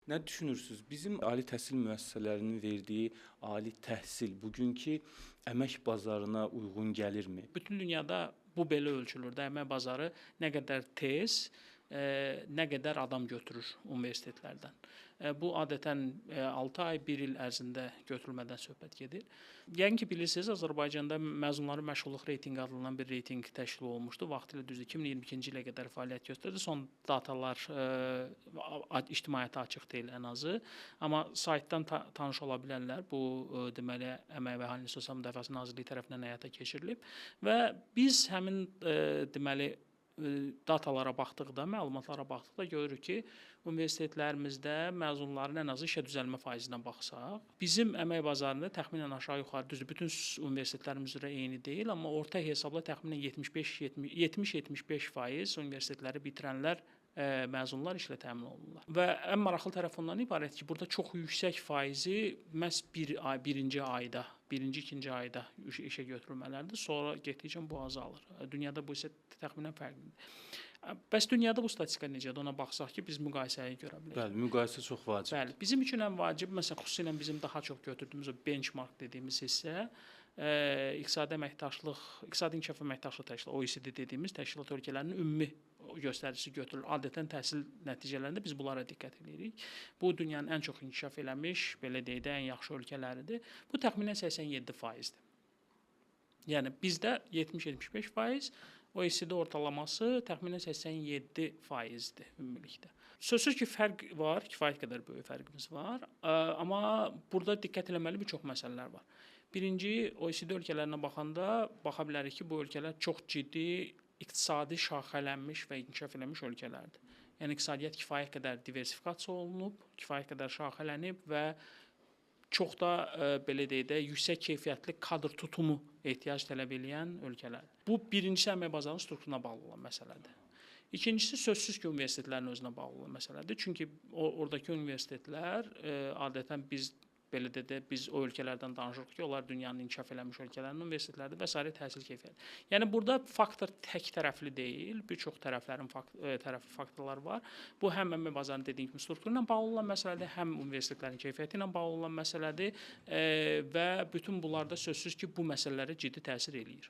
Nə düşünürsünüz? Bizim ali təhsil müəssisələrinin verdiyi ali təhsil bugünkü əmək bazarına uyğun gəlirmi? Bütün dünyada bu belə ölçülür də, əmək bazarı nə qədər tez, nə qədər adam götürür universitetlərdən. Bu adətən 6 ay, 1 il ərzində götürülmədən söhbət gedir. Yəqin ki, bilirsiniz, Azərbaycanda məzunların məşğulluq reytinqi adlanan bir reytinq təşkil olunmuşdu. Vaxtilə düzdür 2022-ci ilə qədər fəaliyyət göstərdi. Son datalar ictimaiyyətə açıq deyil ən azı, amma saytdan tanış ola bilərlər. Bu deməli Əmək və Əhalinin Sosial Müdafiəsi Nazirliyi tərəfindən həyata keçirilib və biz həmin deməli datalara baxdıqda, məlumatlara baxdıqda görürük ki, universitetlərimizdə məzunların ən azı işə düzəlmə faizinə baxsaq, bizim əmək bazarında təxminən aşağı-yuxarı düzdür, bütün universitetlərimiz üzrə eyni deyil, amma orta hesabla təxminən 70-75% universitetləri bitirənlər məzunlar işlə təmin olunurlar. Və ən maraqlı tərəf ondan ibarət ki, burada çox yüksək faizi məhz birinci ayda, ikinci ayda işə götürülmələrdir. Sonra getdikcə bu azalır. Dünyada bu isə təxminən fərqlidir. Bəs dünyada bu statistika necədir? Ona baxsaq ki, biz müqayisəyə görə bilərik. Bəli, müqayisə çox vacibdir. Bəli, bizim üçün ən vacib, məsələn, xüsusilə bizim daha çox götürdüyümüz o benchmark dediyimiz hissə iqtisadi inkişaf əməkdaşlıq təşkilatı, OECD dediyimiz təşkilat ölkələrinin ümumi göstəricisi götürülür. Adətən təhsil nəticələrində biz bunlara diqqət edirik. Bu dünyanın ən çox inkişaf eləmiş, belə deyək də, ən yaxşı ölkələridir. Bu təxminən 87%-dir. Yəni bizdə 70-75%, OECD ortalaması təxminən 87%-dir ümumilikdə. Sözsüz ki, fərq var, kifayət qədər böyük fərqimiz var. Amma burada diqqət etməli bir çox məsələlər var. Birinci, OECD ölkələrinə baxanda baxa bilərik ki, bu ölkələr çox ciddi iqtisadi şaxələnmiş və inkişaf eləmiş ölkələrdir. Yəni iqtisadiyyat kifayət qədər diversifikasiya olunub, kifayət qədər şaxələnib və çox da belə deyək də yüksək keyfiyyətli kadr tutumu ehtiyac tələb edən ölkələrdir. Bu birincisi əmək bazarının strukturuna bağlı olan məsələdir. İkincisi sözsüz ki, universitetlərin özünə bağlı olan məsələdir. Çünki oradakı universitetlər adətən belə də biz o ölkələrdən danışırıq ki, onlar dünyanın inkişaf eləmiş ölkələrinin universitetləridir və sairə təhsil keyfiyyəti. Yəni burada faktor tək tərəfli deyil, bir çox tərəflərin tərəfli faktorlar var. Bu həm əmək bazarının dediyim kimi strukturla bağlı olan məsələdir, həm universitetlərin keyfiyyəti ilə bağlı olan məsələdir və bütün bunlarda sözsüz ki, bu məsələlərə ciddi təsir eləyir.